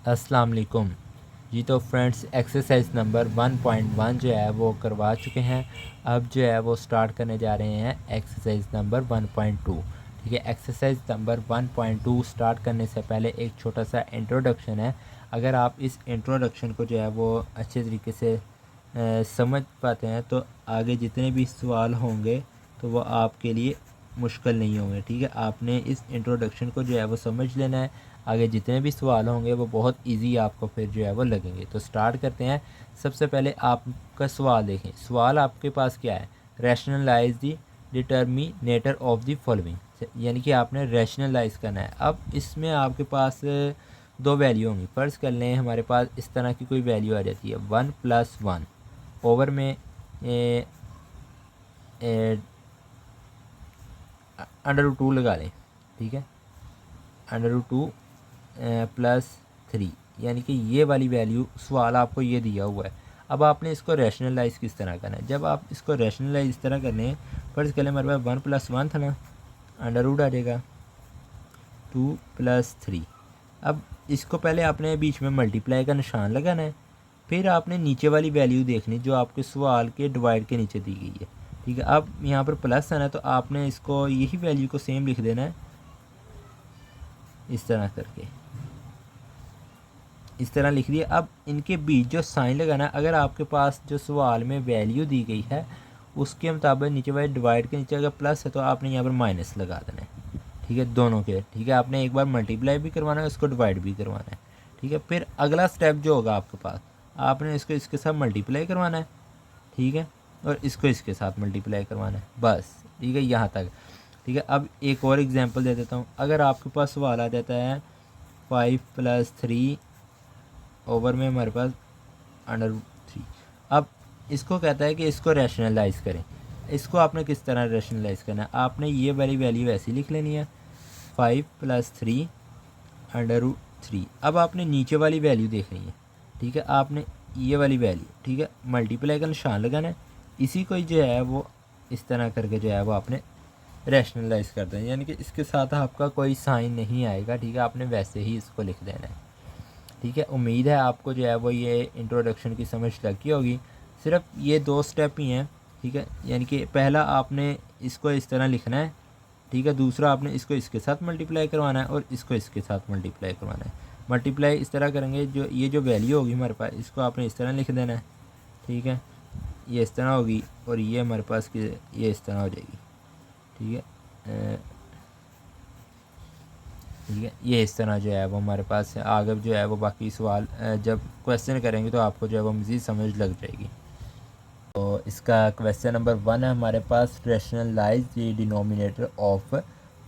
अस्सलाम वालेकुम जी। तो फ्रेंड्स एक्सरसाइज नंबर 1.1 जो है वो करवा चुके हैं। अब जो है वो स्टार्ट करने जा रहे हैं एक्सरसाइज नंबर 1.2। ठीक है, एक्सरसाइज नंबर 1.2 स्टार्ट करने से पहले एक छोटा सा इंट्रोडक्शन है। अगर आप इस इंट्रोडक्शन को जो है वो अच्छे तरीके से समझ पाते हैं तो आगे जितने भी सवाल होंगे तो वो आपके लिए मुश्किल नहीं होंगे। ठीक है, आपने इस इंट्रोडक्शन को जो है वो समझ लेना है। आगे जितने भी सवाल होंगे वो बहुत इजी आपको फिर जो है वो लगेंगे। तो स्टार्ट करते हैं। सबसे पहले आपका सवाल देखें। सवाल आपके पास क्या है? Rationalize the determinator of the following, यानी कि आपने रैशनलाइज करना है। अब इसमें आपके पास दो वैल्यू होंगी। फ़र्ज़ कर लें हमारे पास इस तरह की कोई वैल्यू आ जाती है 1+1 ओवर में √2 लगा लें। ठीक है, √2 +3, यानी कि ये वाली वैल्यू सवाल आपको ये दिया हुआ है। अब आपने इसको रैशनलाइज किस तरह करना है? जब आप इसको रैशनलाइज इस तरह करने, फर्ज कर लें हमारे पास 1+1 था ना, √ आ जाएगा 2+3। अब इसको पहले आपने बीच में मल्टीप्लाई का निशान लगाना है, फिर आपने नीचे वाली वैल्यू देखनी जो आपके सवाल के डिवाइड के नीचे दी गई है। ठीक है, अब यहाँ पर प्लस आना है तो आपने इसको यही वैल्यू को सेम लिख देना है इस तरह करके, इस तरह लिख दिया। अब इनके बीच जो साइन लगाना है, अगर आपके पास जो सवाल में वैल्यू दी गई है उसके मुताबिक नीचे वाले डिवाइड के नीचे अगर प्लस है तो आपने यहाँ पर माइनस लगा देना है। ठीक है, दोनों के। ठीक है, आपने एक बार मल्टीप्लाई भी करवाना है, उसको डिवाइड भी करवाना है। ठीक है, फिर अगला स्टेप जो होगा आपके पास, आपने इसको इसके साथ मल्टीप्लाई करवाना है। ठीक है, और इसको इसके साथ मल्टीप्लाई करवाना है, बस। ठीक है, यहाँ तक। ठीक है, अब एक और एग्जांपल दे देता हूँ। अगर आपके पास सवाल आ जाता है 5+3 ओवर में हमारे पास √3। अब इसको कहता है कि इसको रैशनलाइज करें। इसको आपने किस तरह रैशनलाइज करना है? आपने ये वाली वैल्यू ऐसी लिख लेनी है 5+3 √3। अब आपने नीचे वाली वैल्यू देखनी है। ठीक है, आपने ये वाली वैल्यू, ठीक है, मल्टीप्लाई का निशान लगाना है। इसी को जो है वो इस तरह करके जो है वो आपने रैशनलाइज कर देना, यानी कि इसके साथ आपका कोई साइन नहीं आएगा। ठीक है, आपने वैसे ही इसको लिख देना है। ठीक है, उम्मीद है आपको जो है वो ये इंट्रोडक्शन की समझ लगी होगी। सिर्फ ये दो स्टेप ही हैं। ठीक है, यानी कि पहला आपने इसको इस तरह लिखना है। ठीक है, दूसरा आपने इसको इसके साथ मल्टीप्लाई करवाना है और इसको इसके साथ मल्टीप्लाई करवाना है। मल्टीप्लाई इस तरह करेंगे, जो ये जो वैल्यू होगी हमारे पास, इसको आपने इस तरह लिख देना है। ठीक है, ये इस तरह होगी और ये हमारे पास ये इस तरह हो जाएगी। ठीक है, ठीक है, ये इस तरह जो है वो हमारे पास है। आगे जो है वो बाकी सवाल जब क्वेश्चन करेंगे तो आपको जो है वो मज़ीद समझ लग जाएगी। तो इसका क्वेश्चन नंबर 1 है हमारे पास, rationalize the denominator of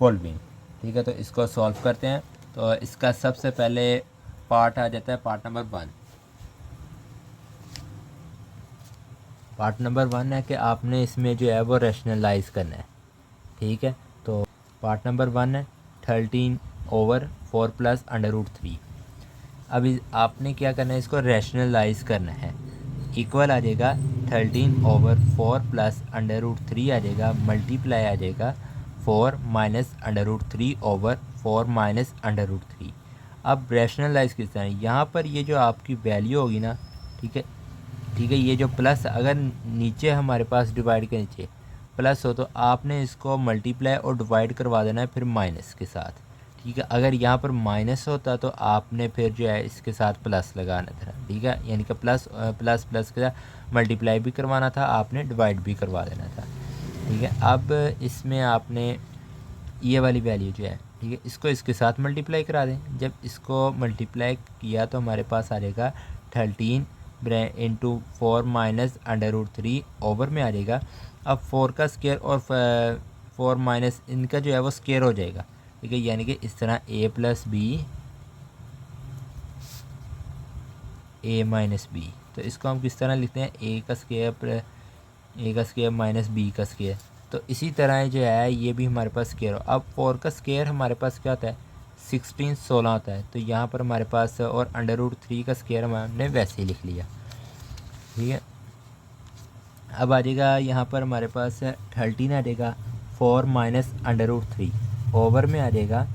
following. ठीक है, तो इसको सॉल्व करते हैं। तो इसका सबसे पहले पार्ट आ जाता है पार्ट नंबर 1। पार्ट नंबर 1 है कि आपने इसमें जो है वो रैशनलाइज करना है। ठीक है, तो पार्ट नंबर 1 है 13/4 + √3। अब आपने क्या करना है? इसको रैशनलाइज करना है। इक्वल आ जाएगा 13/4 + √3 आ जाएगा, मल्टीप्लाई आ जाएगा 4 - √3/4 - √3। अब रैशनलाइज किस तरह? यहाँ पर ये जो आपकी वैल्यू होगी ना, ठीक है, ठीक है, ये जो प्लस, अगर नीचे हमारे पास डिवाइड के नीचे प्लस हो तो आपने इसको मल्टीप्लाई और डिवाइड करवा देना है फिर माइनस के साथ। ठीक है, अगर यहाँ पर माइनस होता तो आपने फिर जो है इसके साथ प्लस लगाना था। ठीक है, यानी कि प्लस प्लस प्लस के साथ मल्टीप्लाई भी करवाना था, आपने डिवाइड भी करवा देना था। ठीक है, अब इसमें आपने ये वाली वैल्यू जो है, ठीक है, इसको इसके साथ मल्टीप्लाई करा दें। जब इसको मल्टीप्लाई किया तो हमारे पास आ जाएगा 13 × 4 - √3 ओवर में आ जाएगा। अब 4 का स्क्वायर और 4 माइनस इनका जो है वो स्क्वायर हो जाएगा। ठीक है, यानी कि इस तरह a + b a - b। तो इसको हम किस तरह लिखते हैं? a का स्क्वायर -b का स्क्वायर। तो इसी तरह जो है ये भी हमारे पास स्क्वायर हो। अब 4 का स्क्वायर हमारे पास क्या होता है? 16 होता है। तो यहाँ पर हमारे पास, और √3 का स्क्वायर हमने वैसे ही लिख लिया। ठीक है, अब आ जाएगा यहाँ पर हमारे पास 13 आ जाएगा, 4 - √3 ओवर में आ जाएगा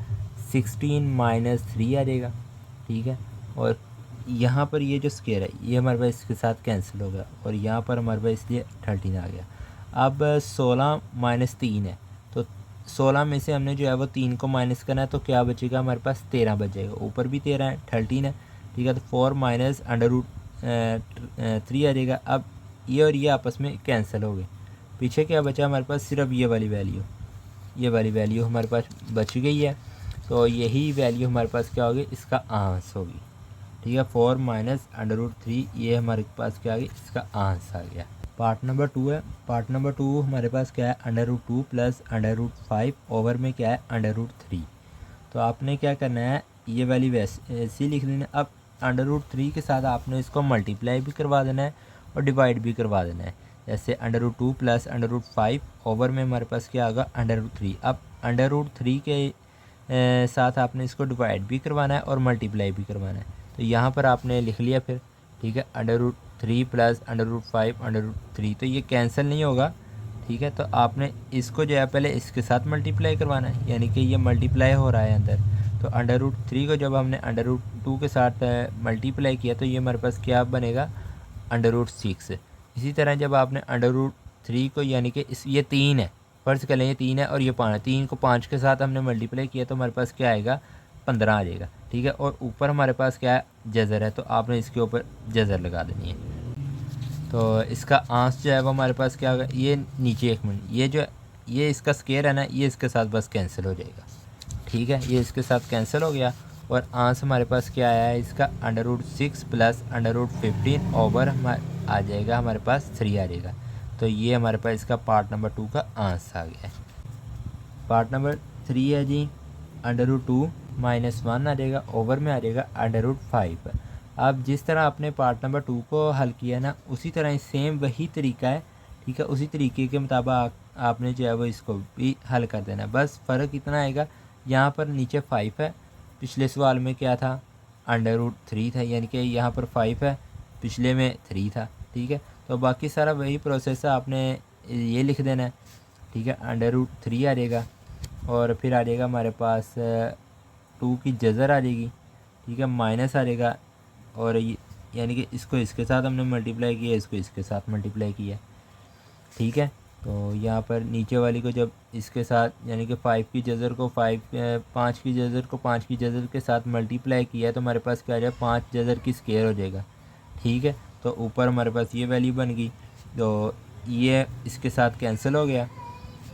16 - 3 आ जाएगा। ठीक है, और यहाँ पर ये जो स्केयर है ये हमारे पास इसके साथ कैंसिल हो गया और यहाँ पर हमारे पास इसलिए 13 आ गया। अब 16 माइनस 3 है, तो 16 में से हमने जो है वो 3 को माइनस करना है, तो क्या बचेगा हमारे पास 13 बचेगा। ऊपर भी 13 है, 13 है, ठीक है। तो 4 माइनस अंडर रूट 3 आ जाएगा। अब ये और ये आपस में कैंसिल हो गए, पीछे क्या बचा हमारे पास, सिर्फ ये वाली वैल्यू हमारे पास बच गई है। तो यही वैल्यू हमारे पास क्या होगी, इसका आंस होगी, ठीक है। 4 माइनस अंडर रूट 3 ये हमारे पास क्या आ गया, इसका आंस आ गया। पार्ट नंबर 2 है। पार्ट नंबर 2 हमारे पास क्या है, under root 2 plus under root 5 over में क्या है, अंडर रूट 3। तो आपने क्या करना है, ये वाली वैसे लिख देना। अब अंडर रूट 3 के साथ आपने इसको मल्टीप्लाई भी करवा देना है और डिवाइड भी करवा देना है। जैसे under root 2 plus under root 5 over में हमारे पास क्या होगा, अंडर रूट 3। अब अंडर रूट 3 के साथ आपने इसको डिवाइड भी करवाना है और मल्टीप्लाई भी करवाना है। तो यहाँ पर आपने लिख लिया फिर, ठीक है। Under root 3 plus under root 5 under root 3, तो ये कैंसिल नहीं होगा, ठीक है। तो आपने इसको जो है पहले इसके साथ मल्टीप्लाई करवाना है, यानी कि ये मल्टीप्लाई हो रहा है अंदर। तो अंडर रूट 3 को जब हमने अंडर रूट 2 के साथ मल्टीप्लाई किया तो ये हमारे पास क्या बनेगा, अंडर रूट 6। इसी तरह जब आपने अंडर रूट 3 को, यानी कि ये 3 है, फ़र्ज़ कर लें ये 3 है और ये 5, 3 को 5 के साथ हमने मल्टीप्लाई किया तो हमारे पास क्या आएगा, 15 आ जाएगा, ठीक है। और ऊपर हमारे पास क्या है, जज़र है, तो आपने इसके ऊपर जज़र लगा देनी है। तो इसका आंस जो है वो हमारे पास क्या होगा, ये नीचे 1 मिनट, ये इसका स्केयर है ना, ये इसके साथ बस कैंसिल हो जाएगा, ठीक है। ये इसके साथ कैंसिल हो गया और आंस हमारे पास क्या आया है, इसका under root 6 plus under root 15 over आ जाएगा, हमारे पास 3 आ जाएगा। तो ये हमारे पास इसका पार्ट नंबर 2 का आंस आ गया है। पार्ट नंबर 3 है जी, अंडर रूट 2 माइनस 1 आ जाएगा, ओवर में आ जाएगा अंडर रूट 5। अब जिस तरह आपने पार्ट नंबर 2 को हल किया ना, उसी तरह सेम वही तरीका है, ठीक है। उसी तरीके के मुताबिक आपने जो है वो इसको भी हल कर देना है। बस फ़र्क इतना आएगा, यहाँ पर नीचे 5 है, पिछले सवाल में क्या था, अंडर रूट 3 था, यानी कि यहाँ पर 5 है, पिछले में 3 था, ठीक है। तो बाकी सारा वही प्रोसेस है, आपने ये लिख देना है, ठीक है। अंडर रूट 3 आ जाएगा और फिर आ जाएगा हमारे पास 2 की जज़र आ जाएगी, ठीक है, माइनस आ जाएगा। और यानी कि इसको इसके साथ हमने मल्टीप्लाई किया, इसको इसके साथ मल्टीप्लाई किया, ठीक है। तो यहाँ पर नीचे वाली को जब इसके साथ, यानी कि 5 की जज़र को 5 की जज़र को 5 की जज़र के साथ मल्टीप्लाई किया तो हमारे पास क्या आ जाएगा, 5 जज़र की स्केयर हो जाएगा, ठीक है। तो ऊपर हमारे पास ये वैल्यू बन गई, तो ये इसके साथ कैंसिल हो गया,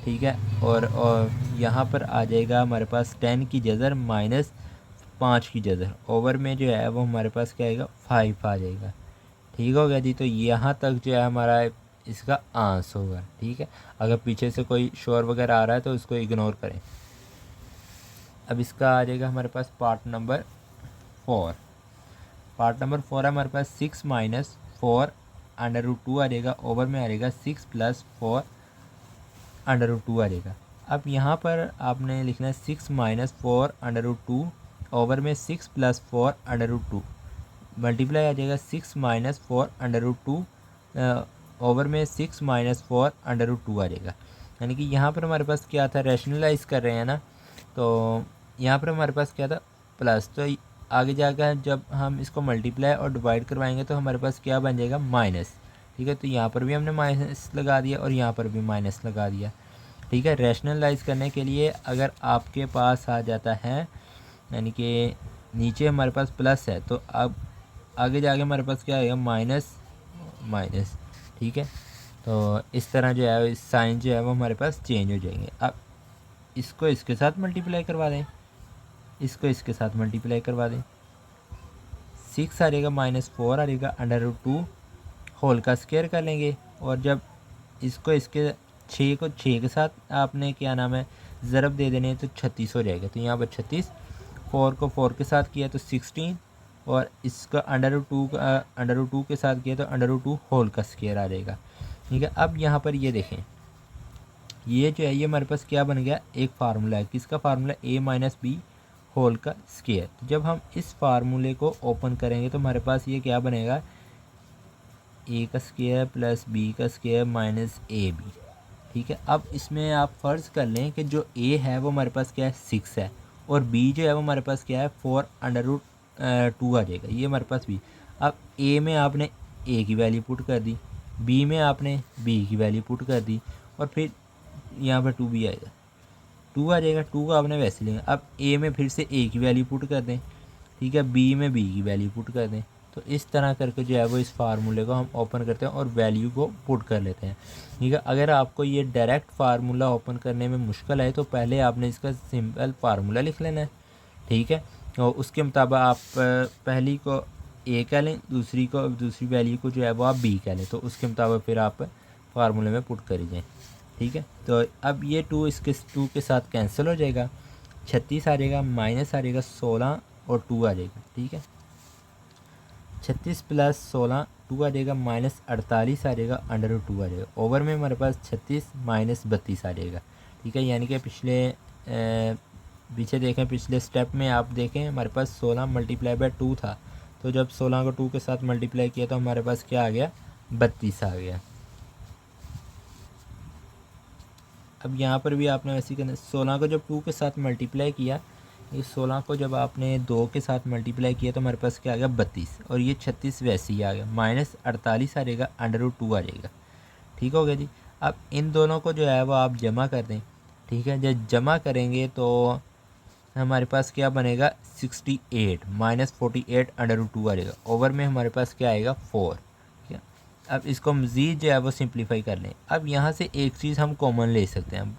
ठीक है। और यहाँ पर आ जाएगा हमारे पास 10 की जज़र माइनस 5 की जज़र, ओवर में जो है वो हमारे पास क्या आएगा, 5 आ जाएगा, ठीक हो गया जी। तो यहाँ तक जो है हमारा इसका आंस होगा, ठीक है। अगर पीछे से कोई शोर वगैरह आ रहा है तो उसको इग्नोर करें। अब इसका आ जाएगा हमारे पास पार्ट नंबर 4। पार्ट नंबर 4 है हमारे पास 6 माइनस 4 अंडर रूट 2 आ जाएगा, ओवर में आ जाएगा 6 प्लस 4 अंडर रूट 2 आ जाएगा। अब यहाँ पर आपने लिखना है 6 माइनस 4 अंडर रूट 2 ओवर में 6 प्लस 4 अंडर रूट 2, मल्टीप्लाई आ जाएगा 6 माइनस 4 अंडर रूट 2 ओवर में 6 माइनस 4 अंडर रूट 2 आ जाएगा। यानी कि यहाँ पर हमारे पास क्या था, रैशनलाइज कर रहे हैं ना, तो यहाँ पर हमारे पास क्या था, प्लस। तो आगे जाकर जब हम इसको मल्टीप्लाई और डिवाइड करवाएंगे तो हमारे पास क्या बन जाएगा, माइनस, ठीक है। तो यहाँ पर भी हमने माइनस लगा दिया और यहाँ पर भी माइनस लगा दिया, ठीक है। रैशनलाइज करने के लिए अगर आपके पास आ जाता है, यानी कि नीचे हमारे पास प्लस है, तो अब आगे जाके हमारे पास क्या आएगा, माइनस माइनस, ठीक है। तो इस तरह जो है साइन जो है वो हमारे पास चेंज हो जाएंगे। अब इसको इसके साथ मल्टीप्लाई करवा दें, इसको इसके साथ मल्टीप्लाई करवा दें, 6 आ जाएगा माइनस 4 आ जाएगा, अंडर रूट 2 होल का स्क्वायर कर लेंगे। और जब इसको इसके 6 को 6 के साथ आपने क्या नाम है ज़रब दे देने तो 36 हो जाएगा। तो यहाँ पर 36, 4 को 4 के साथ किया तो 16, और इसका अंडर रूट 2 के साथ किया तो अंडर रूट 2 होल का स्क्वायर आ जाएगा, ठीक है। अब यहाँ पर ये देखें, ये जो है ये हमारे पास क्या बन गया, एक फार्मूला है, किसका formula, a minus B whole का स्क्वायर। तो जब हम इस फार्मूले को ओपन करेंगे तो हमारे पास ये क्या बनेगा, a का स्क्वायर प्लस b का स्क्वायर माइनस ए बी, ठीक है। अब इसमें आप फ़र्ज़ कर लें कि जो a है वो हमारे पास क्या है, 6 है, और b जो है वो हमारे पास क्या है, 4 अंडर रूट 2 आ जाएगा, ये हमारे पास बी। अब ए में आपने ए की वैल्यू पुट कर दी, बी में आपने बी की वैल्यू पुट कर दी, और फिर यहाँ पर 2 भी आएगा, 2 आ जाएगा। 2 को आपने वैसे लेंगे। अब ए में फिर से ए की वैल्यू पुट कर दें, ठीक है, बी में बी की वैल्यू पुट कर दें। तो इस तरह करके जो है वो इस फार्मूले को हम ओपन करते हैं और वैल्यू को पुट कर लेते हैं, ठीक है। अगर आपको ये डायरेक्ट फार्मूला ओपन करने में मुश्किल है तो पहले आपने इसका सिंपल फार्मूला लिख लेना है, ठीक है। और उसके मुताबिक आप पहली को ए कह लें, दूसरी वैल्यू को जो है वो आप बी कह लें, तो उसके मुताबिक फिर आप फार्मूले में पुट करी जाएँ, ठीक है। तो अब ये 2 इसके 2 के साथ कैंसिल हो जाएगा, 36 आ जाएगा, माइनस आ जाएगा 16 और 2 आ जाएगा, ठीक है। 36 प्लस 16 2 आ जाएगा, माइनस 48 आ जाएगा, अंडर 2 आ जाएगा। ओवर में हमारे पास 36 माइनस 32 आ जाएगा, ठीक है। यानी कि पीछे देखें, पिछले स्टेप में आप देखें हमारे पास 16 मल्टीप्लाई बाय 2 था, तो जब 16 को 2 के साथ मल्टीप्लाई किया तो हमारे पास क्या आ गया, 32 आ गया। अब यहाँ पर भी आपने वैसे करना, 16 को जब 2 के साथ मल्टीप्लाई किया, ये 16 को जब आपने 2 के साथ मल्टीप्लाई किया तो हमारे पास क्या आ गया, 32, और ये 36 वैसे ही आ गया, माइनस 48 आ जाएगा, अंडर 2 आ जाएगा, ठीक हो गया जी। अब इन दोनों को जो है वो आप जमा कर दें, ठीक है। जब जमा करेंगे तो हमारे पास क्या बनेगा, 68 माइनस 48 अंडर 2 आ जाएगा। ओवर में हमारे पास क्या आएगा, 4। अब इसको मज़ीद जो है वो सिंप्लीफाई कर लें। अब यहाँ से एक चीज़ हम कॉमन ले सकते हैं,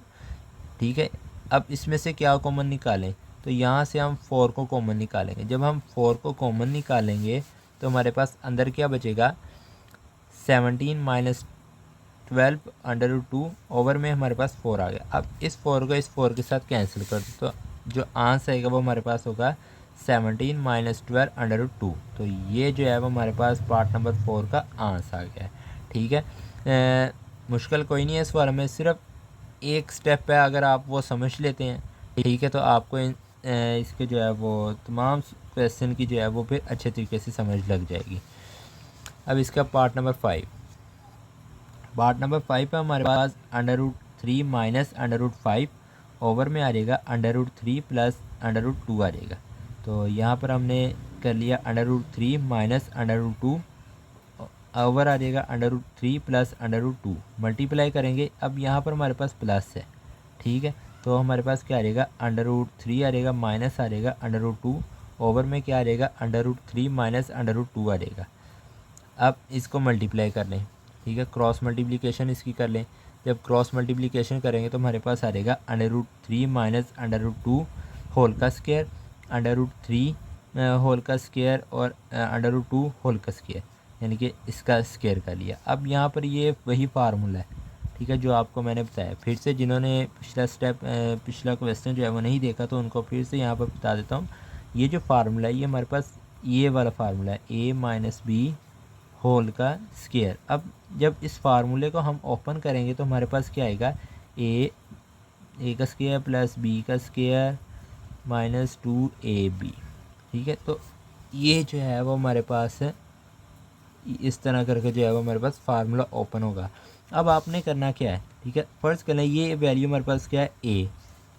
ठीक है। अब इसमें से क्या कॉमन निकालें, तो यहाँ से हम 4 को कॉमन निकालेंगे। जब हम 4 को कॉमन निकालेंगे तो हमारे पास अंदर क्या बचेगा, 17 माइनस 12 अंडर 2, ओवर में हमारे पास 4 आ गया। अब इस 4 को इस 4 के साथ कैंसिल कर दो, तो जो आंसर आएगा वो हमारे पास होगा 17 माइनस 12 अंडर 2। तो ये जो है वो हमारे पास पार्ट नंबर 4 का आंसर आ गया है, ठीक है। मुश्किल कोई नहीं है इस बारे में, सिर्फ एक स्टेप है, अगर आप वो समझ लेते हैं, ठीक है, तो आपको इसके जो है वो तमाम क्वेश्चन की जो है वो फिर अच्छे तरीके से समझ लग जाएगी। अब इसका पार्ट नंबर 5 पे हमारे पास under root 3 minus under root 5, over में आ जाएगा under root 3 plus under root 2 आ जाएगा। तो यहाँ पर हमने कर लिया under root 3 minus under root 2, over आ जाएगा under root 3 plus under root 2, multiply करेंगे। अब यहाँ पर हमारे पास प्लस है, ठीक है, तो हमारे पास क्या आ जाएगा, अंडर रूट 3 आ जाएगा, माइनस आ जाएगा अंडर रूट 2, ओवर में क्या आ जाएगा, under root 3 minus under root 2 आ जाएगा। अब इसको मल्टीप्लाई कर लें, ठीक है, क्रॉस मल्टीप्लिकेशन इसकी कर लें। जब क्रॉस मल्टीप्लिकेशन करेंगे तो हमारे पास आ जाएगा under root 3 minus under root 2 whole का स्क्वायर, अंडर रूट 3 होल का स्क्वायर और अंडर रूट 2 होल का स्क्वायर, यानी कि इसका स्क्वायर कर लिया। अब यहाँ पर ये वही फार्मूला है, ठीक है, जो आपको मैंने बताया। फिर से जिन्होंने पिछला क्वेश्चन जो है वो नहीं देखा तो उनको फिर से यहाँ पर बता देता हूँ। ये जो फार्मूला है ये हमारे पास ये वाला फार्मूला है, a माइनस बी होल का स्क्वायर। अब जब इस फार्मूले को हम ओपन करेंगे तो हमारे पास क्या आएगा, ए का स्क्वायर प्लस बी का स्क्वायर माइनस 2ab, ठीक है। तो ये जो है वो हमारे पास है, इस तरह करके जो है वो हमारे पास फार्मूला ओपन होगा। अब आपने करना क्या है, ठीक है, फर्स्ट करना ये वैल्यू हमारे पास क्या है, ए,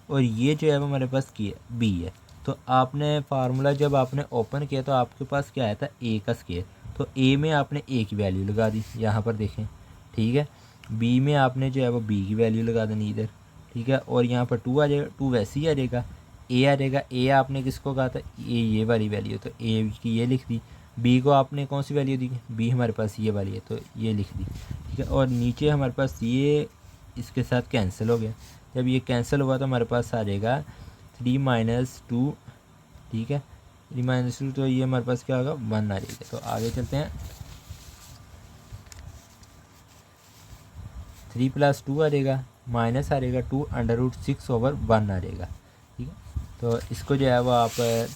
और ये जो है वो हमारे पास बी है। तो आपने फार्मूला जब आपने ओपन किया तो आपके पास क्या आया था, ए का स्क्वायर, तो ए में आपने ए की वैल्यू लगा दी, यहाँ पर देखें, ठीक है। बी में आपने जो है वो बी की वैल्यू लगा देनी इधर, ठीक है, और यहाँ पर 2 आ जाएगा, 2 वैसे ही आ जाएगा, ए आ जाएगा। ए आपने किसको कहा था, ये वाली वैल्यू, तो ए की ये लिख दी। बी को आपने कौन सी वैल्यू दी, बी हमारे पास ये वाली है तो ये लिख दी, ठीक है। और नीचे हमारे पास ये इसके साथ कैंसिल हो गया। जब ये कैंसिल हुआ तो हमारे पास आ जाएगा 3 माइनस 2, ठीक है, 3 माइनस 2, तो ये हमारे पास क्या होगा, 1 आ जाएगा। तो आगे चलते हैं, 3 प्लस 2 आ जाएगा, माइनस आ जाएगा 2 अंडर रूट 6 ओवर 1 आ जाएगा, ठीक है। तो इसको जो है वो आप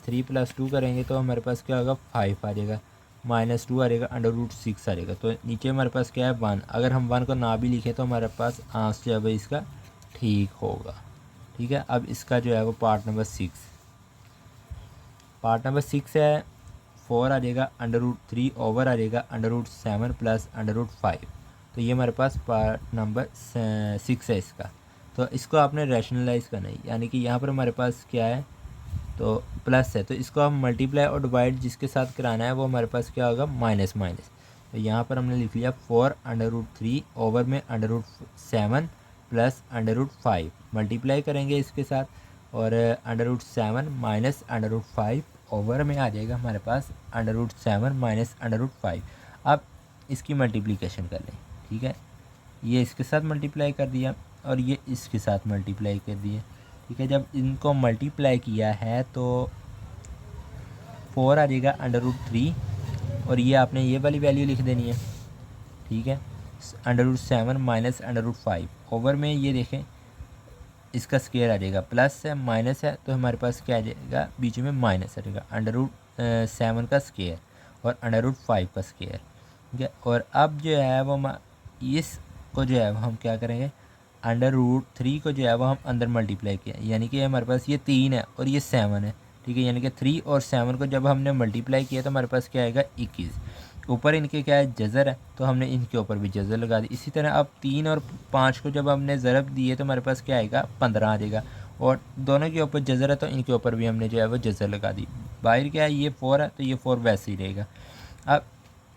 3 प्लस 2 करेंगे तो हमारे पास क्या होगा, 5 आ जाएगा, माइनस 2 आ जाएगा, अंडर रूट 6 आ जाएगा। तो नीचे हमारे पास क्या है, 1। अगर हम 1 को ना भी लिखें तो हमारे पास आंसर जो है वो इसका ठीक होगा, ठीक है। अब इसका जो है वो पार्ट नंबर 6 है, 4 आ जाएगा, अंडर रूट 3 ओवर आ जाएगा under root 7 plus under root 5। तो ये हमारे पास पार्ट नंबर 6 है इसका। तो इसको आपने रैशनलाइज करना है, यानी कि यहाँ पर हमारे पास क्या है, तो प्लस है, तो इसको हम मल्टीप्लाई और डिवाइड जिसके साथ कराना है वो हमारे पास क्या होगा, माइनस माइनस। तो यहाँ पर हमने लिख लिया 4√3 ओवर में √7 प्लस √5 मल्टीप्लाई करेंगे इसके साथ, और √7 माइनस √5 ओवर में आ जाएगा हमारे पास √7 माइनस √5। अब इसकी मल्टीप्लिकेशन कर लें, ठीक है, ये इसके साथ मल्टीप्लाई कर दिया और ये इसके साथ मल्टीप्लाई कर दिया, ठीक है। जब इनको मल्टीप्लाई किया है तो 4 आ जाएगा √3 और ये आपने ये वाली वैल्यू लिख देनी है, ठीक है, √7 माइनस √5 ओवर में ये देखें इसका स्केयर आ जाएगा, प्लस है माइनस है तो हमारे पास क्या आ जाएगा, बीच में माइनस आ जाएगा, √7 का स्केयर और √5 का स्केयर, ठीक है। और अब जो है वो इसको जो है वो हम क्या करेंगे, √3 को जो है वो हम अंदर मल्टीप्लाई किया, यानी कि हमारे पास ये 3 है और ये 7 है, ठीक है, यानी कि 3 और 7 को जब हमने मल्टीप्लाई किया तो हमारे पास क्या आएगा, 21। ऊपर इनके क्या है, जज़र है, तो हमने इनके ऊपर भी जज़र लगा दी। इसी तरह अब 3 और 5 को जब हमने ज़रब दिए तो हमारे पास क्या आएगा, 15 आ जाएगा, और दोनों के ऊपर जज़र है तो इनके ऊपर भी हमने जो है वो जज़र लगा दी। बाहर क्या है, ये 4 है तो ये 4 वैसे ही रहेगा। अब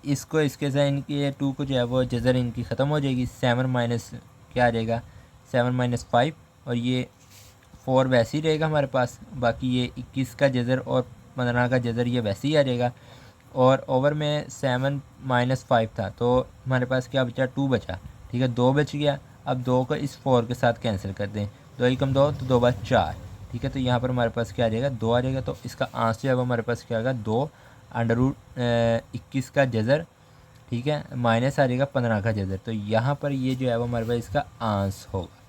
इसको इसके साथ इनके 2 को जो है वो जज़र इनकी ख़त्म हो जाएगी, 7 माइनस क्या आ जाएगा, 7 माइनस 5, और ये 4 वैसे ही रहेगा हमारे पास, बाकी ये 21 का जज़र और 15 का जज़र ये वैसे ही आ जाएगा, और ओवर में 7 माइनस 5 था तो हमारे पास क्या बचा, 2 बचा, ठीक है, 2 बच गया। अब 2 को इस 4 के साथ कैंसिल कर दें, 2 एकम 2 तो 2 बार 4, ठीक है, तो यहाँ पर हमारे पास क्या आ जाएगा, 2 आ जाएगा। तो इसका आंसर है वो हमारे पास क्या आएगा, 2 √21 का जज़र, ठीक है, माइनस आ जाएगा 15 का जज़र। तो यहाँ पर ये जो है वो हमारे पास इसका आंसर होगा।